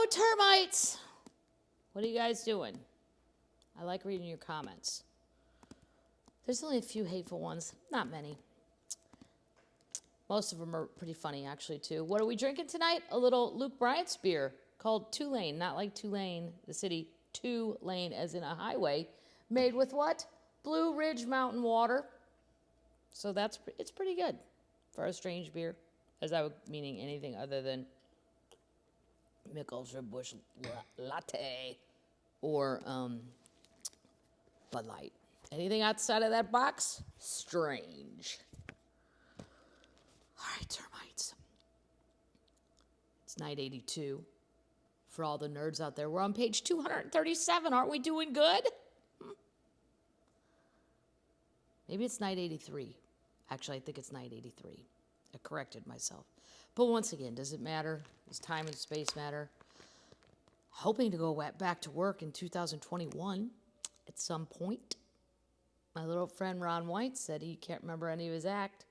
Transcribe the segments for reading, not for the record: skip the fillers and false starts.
termites! What are you guys doing? I like reading your comments. There's only a few hateful ones, not many. Most of them are pretty funny, actually, too. What are we drinking tonight? A little Luke Bryant's beer called Tulane, not like Tulane, the city, Tulane, as in a highway, made with what? Blue Ridge Mountain water. So it's pretty good for a strange beer, as I would meaning anything other than Mick Ultra Bush Latte or Bud Light. Anything outside of that box? Strange. All right, termites. It's night 82. For all the nerds out there, we're on page 237. Aren't we doing good? Maybe it's night 83. Actually, I think it's night 83. I corrected myself. But once again, does it matter? Does time and space matter? Hoping to go back to work in 2021 at some point. My little friend Ron White said he can't remember any of his act,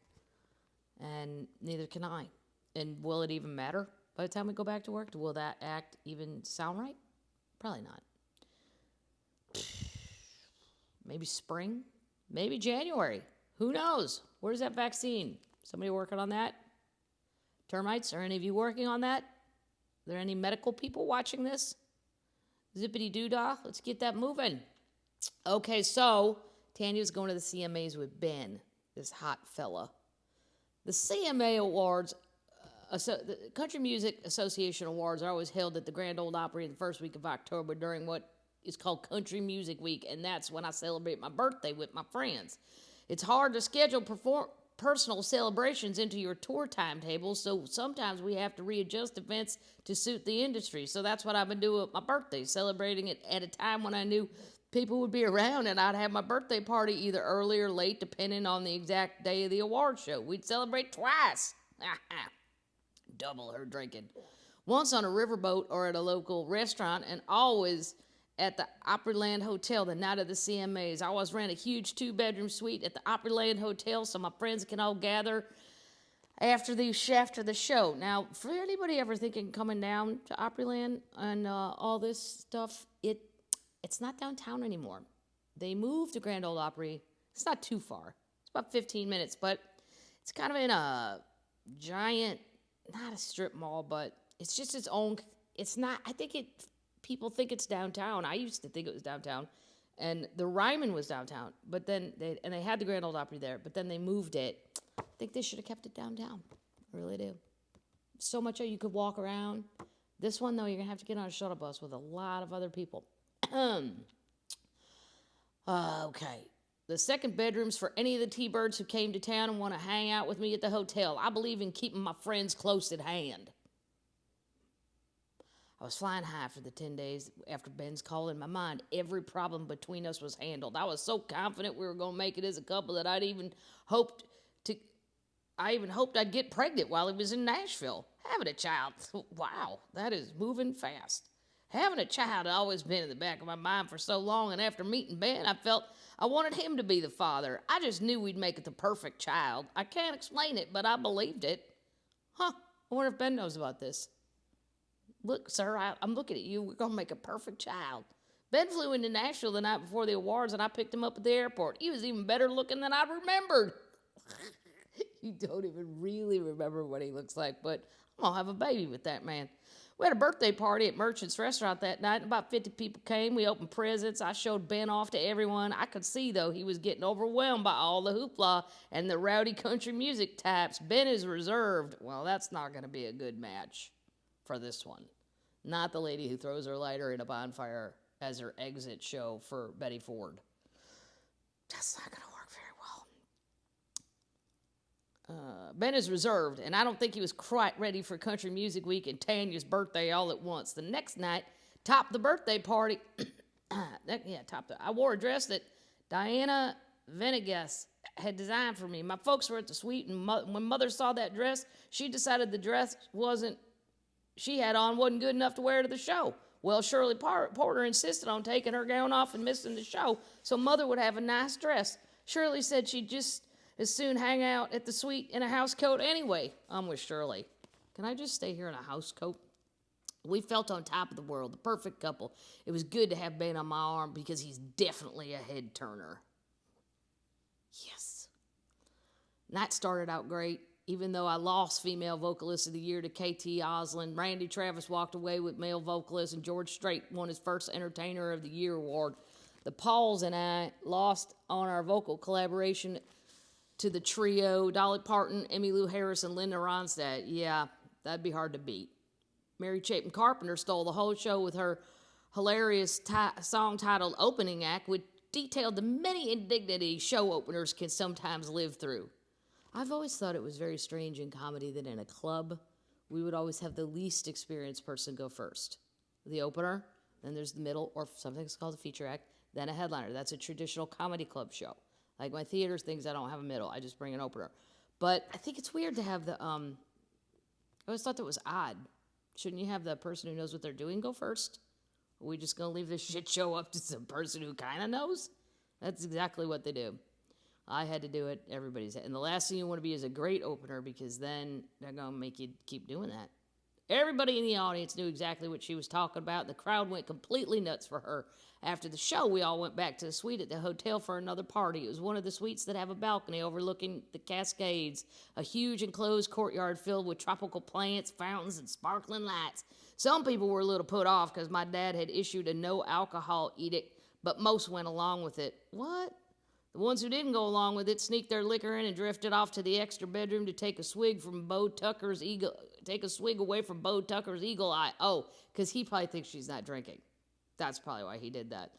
and neither can I. And will it even matter by the time we go back to work? Will that act even sound right? Probably not. Maybe spring? Maybe January. Who knows? Where's that vaccine? Somebody working on that? Termites, are any of you working on that? Are there any medical people watching this? Zippity doo-dah, let's get that moving. Okay, so Tanya's going to the CMAs with Ben, this hot fella. The CMA Awards, the Country Music Association Awards are always held at the Grand Ole Opry in the first week of October during what is called Country Music Week, and that's when I celebrate my birthday with my friends. It's hard to schedule personal celebrations into your tour timetable, so sometimes we have to readjust events to suit the industry. So that's what I've been doing with my birthday, celebrating it at a time when I knew people would be around, and I'd have my birthday party either early or late, depending on the exact day of the award show. We'd celebrate twice. Double her drinking. Once on a riverboat or at a local restaurant, and always at the Opryland Hotel the night of the CMAs. I always ran a huge 2-bedroom suite at the Opryland Hotel so my friends can all gather after the show. Now, for anybody ever thinking coming down to Opryland and all this stuff, it's not downtown anymore. They moved to Grand Ole Opry. It's not too far. It's about 15 minutes, but it's kind of in a giant, not a strip mall, but it's just its own. It's not, people think it's downtown. I used to think it was downtown, and the Ryman was downtown, but then they had the Grand Ole Opry there, but then they moved it. I think they should have kept it downtown. I really do. So much you could walk around. This one, though, you're going to have to get on a shuttle bus with a lot of other people. Okay. The second bedroom's for any of the T-Birds who came to town and want to hang out with me at the hotel. I believe in keeping my friends close at hand. I was flying high for the 10 days after Ben's call. In my mind, every problem between us was handled. I was so confident we were going to make it as a couple that I even hoped I'd get pregnant while he was in Nashville. Having a child, wow, that is moving fast. Having a child had always been in the back of my mind for so long, and after meeting Ben, I felt I wanted him to be the father. I just knew we'd make it the perfect child. I can't explain it, but I believed it. I wonder if Ben knows about this. Look, sir, I'm looking at you. We're going to make a perfect child. Ben flew into Nashville the night before the awards, and I picked him up at the airport. He was even better looking than I remembered. You don't even really remember what he looks like, but I'm going to have a baby with that man. We had a birthday party at Merchant's Restaurant that night, and about 50 people came. We opened presents. I showed Ben off to everyone. I could see, though, he was getting overwhelmed by all the hoopla and the rowdy country music types. Ben is reserved. Well, that's not going to be a good match for this one. Not the lady who throws her lighter in a bonfire as her exit show for Betty Ford. That's not going to work very well. Ben is reserved, and I don't think he was quite ready for Country Music Week and Tanya's birthday all at once. The next night, topped the birthday party. I wore a dress that Diana Venegas had designed for me. My folks were at the suite, and when Mother saw that dress, she decided the dress she had on wasn't good enough to wear to the show. Well, Shirley Porter insisted on taking her gown off and missing the show so Mother would have a nice dress. Shirley said she'd just as soon hang out at the suite in a house coat anyway. I'm with Shirley. Can I just stay here in a house coat? We felt on top of the world, the perfect couple. It was good to have Ben on my arm because he's definitely a head turner. Yes. Night started out great. Even though I lost Female Vocalist of the Year to KT Oslin, Randy Travis walked away with Male Vocalist, and George Strait won his first Entertainer of the Year award. The Pauls and I lost on our vocal collaboration to the trio Dolly Parton, Emmylou Harris, and Linda Ronstadt. Yeah, that'd be hard to beat. Mary Chapin Carpenter stole the whole show with her hilarious song titled Opening Act, which detailed the many indignities show openers can sometimes live through. I've always thought it was very strange in comedy that in a club, we would always have the least experienced person go first. The opener, then there's the middle, or something that's called a feature act, then a headliner. That's a traditional comedy club show. Like my theater things, I don't have a middle. I just bring an opener. But I think it's weird to have the, I always thought that was odd. Shouldn't you have the person who knows what they're doing go first? Are we just going to leave this shit show up to some person who kind of knows? That's exactly what they do. I had to do it. Everybody's. And the last thing you want to be is a great opener, because then they're going to make you keep doing that. Everybody in the audience knew exactly what she was talking about. The crowd went completely nuts for her. After the show, we all went back to the suite at the hotel for another party. It was one of the suites that have a balcony overlooking the Cascades, a huge enclosed courtyard filled with tropical plants, fountains, and sparkling lights. Some people were a little put off because my dad had issued a no alcohol edict, but most went along with it. What? The ones who didn't go along with it sneaked their liquor in and drifted off to the extra bedroom to take a swig from Bo Tucker's away from Bo Tucker's eagle eye. Oh, because he probably thinks she's not drinking. That's probably why he did that.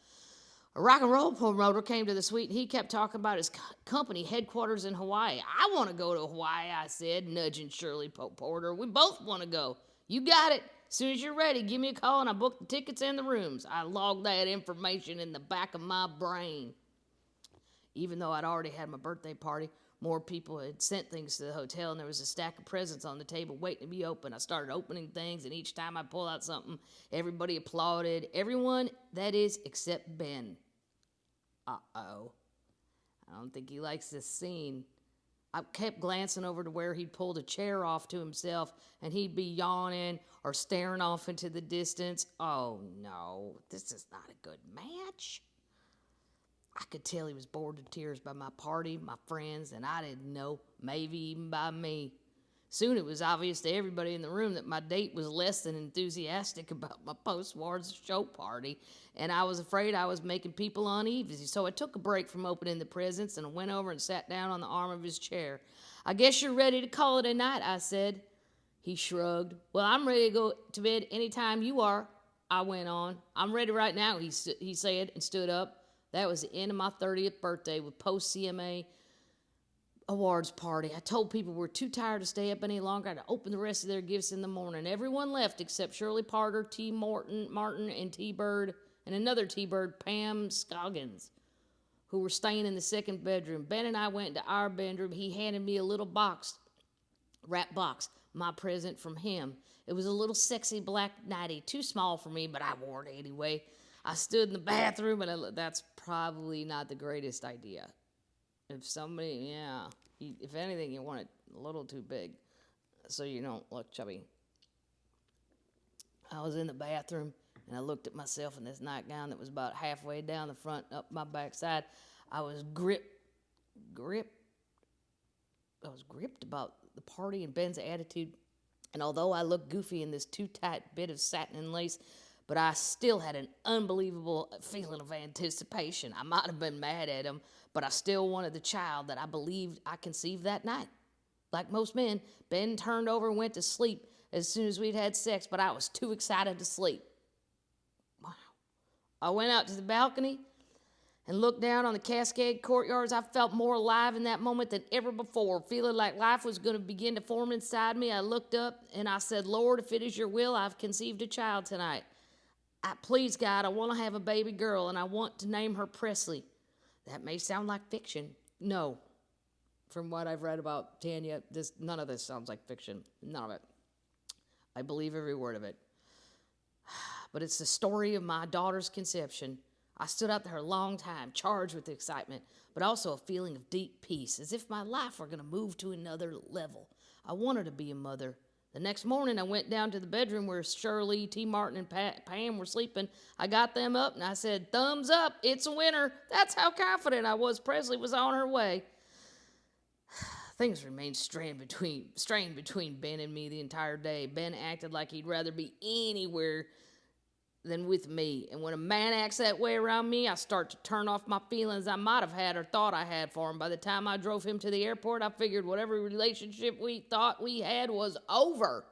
A rock and roll promoter came to the suite, and he kept talking about his company headquarters in Hawaii. I want to go to Hawaii, I said, nudging Shirley Porter. We both want to go. You got it. As soon as you're ready, give me a call, and I booked the tickets and the rooms. I logged that information in the back of my brain. Even though I'd already had my birthday party, more people had sent things to the hotel, and there was a stack of presents on the table waiting to be opened. I started opening things, and each time I pull out something, everybody applauded. Everyone, that is, except Ben. Uh-oh. I don't think he likes this scene. I kept glancing over to where he'd pulled a chair off to himself, and he'd be yawning or staring off into the distance. Oh, no, this is not a good match. I could tell he was bored to tears by my party, my friends, and I didn't know, maybe even by me. Soon it was obvious to everybody in the room that my date was less than enthusiastic about my post-awards show party, and I was afraid I was making people uneasy. So I took a break from opening the presents and went over and sat down on the arm of his chair. I guess you're ready to call it a night, I said. He shrugged. Well, I'm ready to go to bed anytime you are, I went on. I'm ready right now, he said, and stood up. That was the end of my 30th birthday with post-CMA awards party. I told people we're too tired to stay up any longer. I had to open the rest of their gifts in the morning. Everyone left except Shirley Porter, T. Martin, and T-Bird, and another T-Bird, Pam Scoggins, who were staying in the second bedroom. Ben and I went into our bedroom. He handed me a little wrap box, my present from him. It was a little sexy black nightie, too small for me, but I wore it anyway. I stood in the bathroom, and that's probably not the greatest idea. If anything, you want it a little too big so you don't look chubby. I was in the bathroom, and I looked at myself in this nightgown that was about halfway down the front, up my backside. I was gripped about the party and Ben's attitude, and although I looked goofy in this too tight bit of satin and lace, but I still had an unbelievable feeling of anticipation. I might have been mad at him, but I still wanted the child that I believed I conceived that night. Like most men, Ben turned over and went to sleep as soon as we'd had sex, but I was too excited to sleep. Wow. I went out to the balcony and looked down on the Cascade courtyards. I felt more alive in that moment than ever before, feeling like life was going to begin to form inside me. I looked up and I said, Lord, if it is your will, I've conceived a child tonight. Please, God, I want to have a baby girl, and I want to name her Presley. That may sound like fiction. No. From what I've read about Tanya, none of this sounds like fiction. None of it. I believe every word of it. But it's the story of my daughter's conception. I stood out there a long time, charged with excitement, but also a feeling of deep peace, as if my life were going to move to another level. I wanted to be a mother, The next morning, I went down to the bedroom where Shirley, T. Martin, and Pam were sleeping. I got them up, and I said, thumbs up, it's a winner. That's how confident I was Presley was on her way. Things remained strained between Ben and me the entire day. Ben acted like he'd rather be anywhere than with me. And when a man acts that way around me, I start to turn off my feelings I might have had or thought I had for him. By the time I drove him to the airport, I figured whatever relationship we thought we had was over.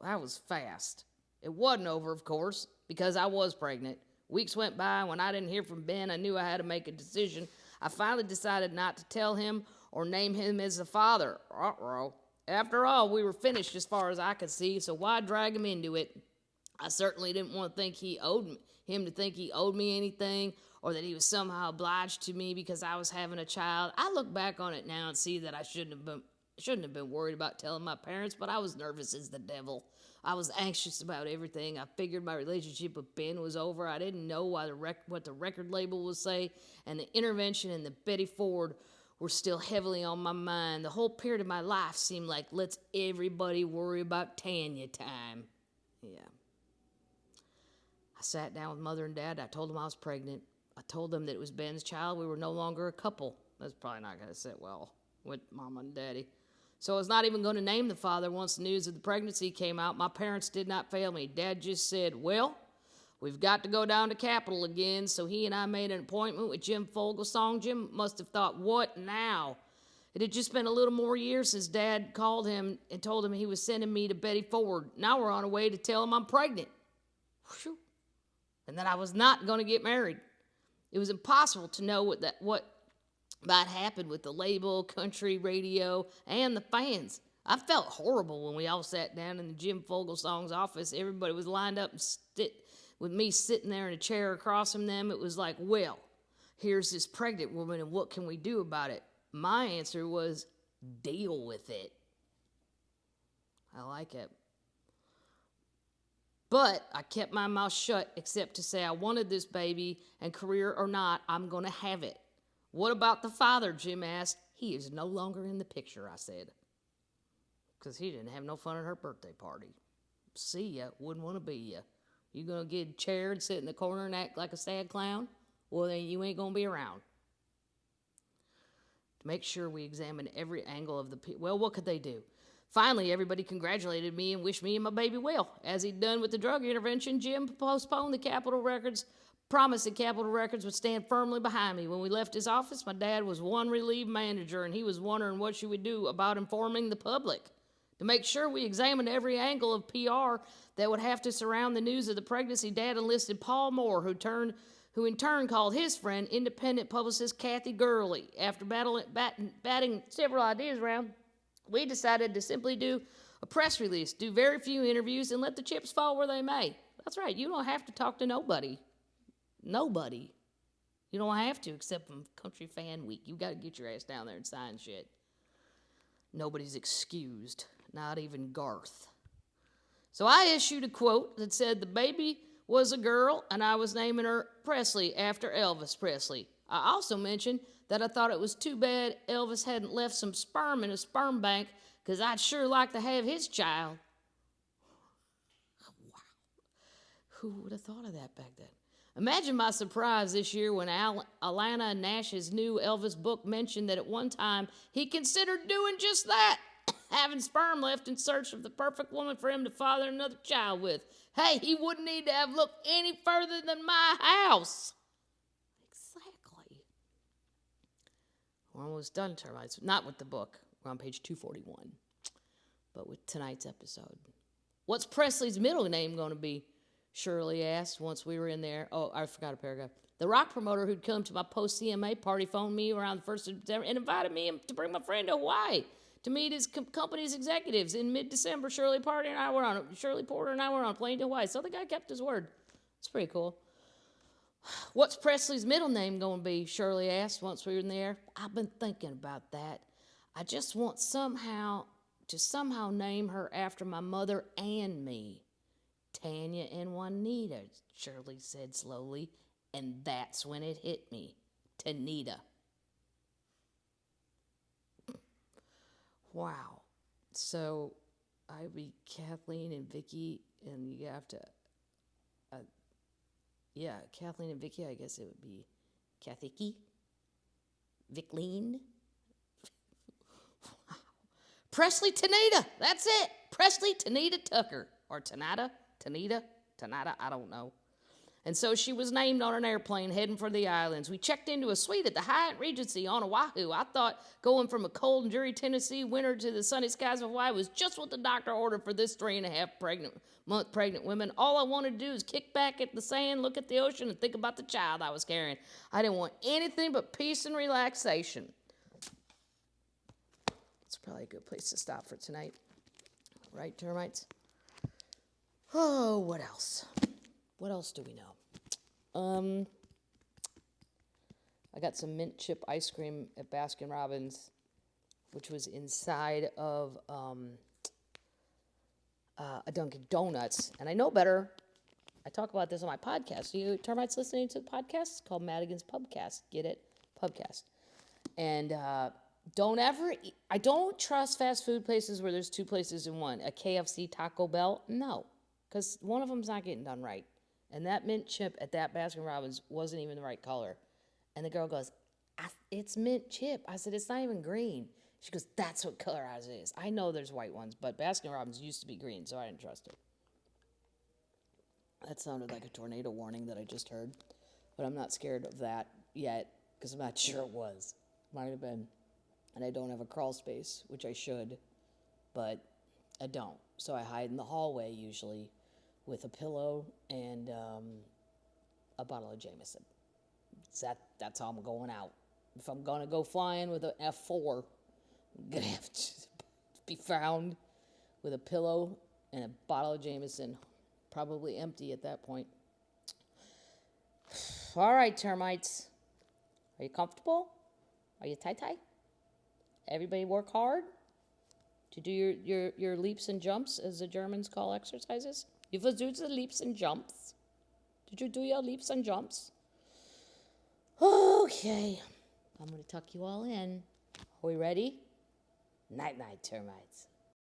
That was fast. It wasn't over, of course, because I was pregnant. Weeks went by, and when I didn't hear from Ben, I knew I had to make a decision. I finally decided not to tell him or name him as the father. After all, we were finished as far as I could see, so why drag him into it? I certainly didn't want to think he owed me anything, or that he was somehow obliged to me because I was having a child. I look back on it now and see that I shouldn't have been worried about telling my parents, but I was nervous as the devil. I was anxious about everything. I figured my relationship with Ben was over. I didn't know what the record label would say, and the intervention and the Betty Ford were still heavily on my mind. The whole period of my life seemed like let's everybody worry about Tanya time. Yeah. I sat down with Mother and Dad. I told them I was pregnant. I told them that it was Ben's child. We were no longer a couple. That's probably not going to sit well with Mama and Daddy. So I was not even going to name the father once the news of the pregnancy came out. My parents did not fail me. Dad just said, well, we've got to go down to Capitol again. So he and I made an appointment with Jim Fogelsong. Jim must have thought, what now? It had just been a little more years since Dad called him and told him he was sending me to Betty Ford. Now we're on our way to tell him I'm pregnant. Whew. And that I was not going to get married. It was impossible to know what might happen with the label, country radio, and the fans. I felt horrible when we all sat down in the Jim Fogelsong's office. Everybody was lined up with me sitting there in a chair across from them. It was like, well, here's this pregnant woman, and what can we do about it? My answer was, deal with it. I like it. But I kept my mouth shut except to say I wanted this baby, and career or not, I'm going to have it. What about the father, Jim asked. He is no longer in the picture, I said. Because he didn't have no fun at her birthday party. See ya, wouldn't want to be ya. You going to get chaired, sit in the corner and act like a sad clown? Well, then you ain't going to be around. To make sure we examined every angle of well, what could they do? Finally, everybody congratulated me and wished me and my baby well. As he'd done with the drug intervention, Jim postponed the Capitol Records, promised that Capitol Records would stand firmly behind me. When we left his office, my dad was one relieved manager, and he was wondering what she would do about informing the public. To make sure we examined every angle of PR that would have to surround the news of the pregnancy, Dad enlisted Paul Moore, who in turn called his friend, independent publicist Kathy Gurley. After batting several ideas around, we decided to simply do a press release, do very few interviews, and let the chips fall where they may. That's right, you don't have to talk to nobody. Nobody. You don't have to, except from Country Fan Week. You got to get your ass down there and sign shit. Nobody's excused, not even Garth. So I issued a quote that said the baby was a girl, and I was naming her Presley after Elvis Presley. I also mentioned that I thought it was too bad Elvis hadn't left some sperm in a sperm bank, because I'd sure like to have his child. Wow. Who would have thought of that back then? Imagine my surprise this year when Alana Nash's new Elvis book mentioned that at one time he considered doing just that, having sperm left in search of the perfect woman for him to father another child with. Hey, he wouldn't need to have looked any further than my house. Exactly. We're almost done, Termites. Not with the book. We're on page 241. But with tonight's episode. What's Presley's middle name going to be? Shirley asked once we were in there. Oh, I forgot a paragraph. The rock promoter who'd come to my post-CMA party phoned me around the 1st of September and invited me to bring my friend to Hawaii to meet his company's executives. In mid-December, Shirley Porter and I were on a plane to Hawaii. So the guy kept his word. It's pretty cool. What's Presley's middle name going to be? Shirley asked once we were in there. I've been thinking about that. I just want somehow name her after my mother and me. Tanya and Juanita, Shirley said slowly, and that's when it hit me. Tanita. Wow. So I'd be Kathleen and Vicky, and you have to, Kathleen and Vicky, I guess it would be Kathiki, Vicleen. Presley Tanita, that's it. Presley Tanita Tucker, or Tanita, I don't know. And so she was named on an airplane heading for the islands. We checked into a suite at the Hyatt Regency on Oahu. I thought going from a cold and dreary Tennessee winter to the sunny skies of Hawaii was just what the doctor ordered for this 3.5-month pregnant woman. All I wanted to do is kick back at the sand, look at the ocean, and think about the child I was carrying. I didn't want anything but peace and relaxation. It's probably a good place to stop for tonight. Right, termites? Oh, what else? What else do we know? I got some mint chip ice cream at Baskin-Robbins, which was inside of a Dunkin' Donuts. And I know better. I talk about this on my podcast. You termites listening to the podcast? It's called Madigan's Pubcast. Get it? Pubcast. And I don't trust fast food places where there's two places in one. A KFC, Taco Bell? No. Because one of them's not getting done right. And that mint chip at that Baskin-Robbins wasn't even the right color. And the girl goes, it's mint chip. I said, it's not even green. She goes, that's what color ours is. I know there's white ones, but Baskin-Robbins used to be green, so I didn't trust it. That sounded like a tornado warning that I just heard. But I'm not scared of that yet, because I'm not sure it was. Might have been. And I don't have a crawl space, which I should, but I don't. So I hide in the hallway usually with a pillow and a bottle of Jameson. That's how I'm going out. If I'm going to go flying with an F4, I'm going to have to be found with a pillow and a bottle of Jameson, probably empty at that point. All right, termites. Are you comfortable? Are you tie-tie? Everybody work hard to do your leaps and jumps, as the Germans call exercises. You do the leaps and jumps. Did you do your leaps and jumps? Okay. I'm going to tuck you all in. Are we ready? Night-night, termites.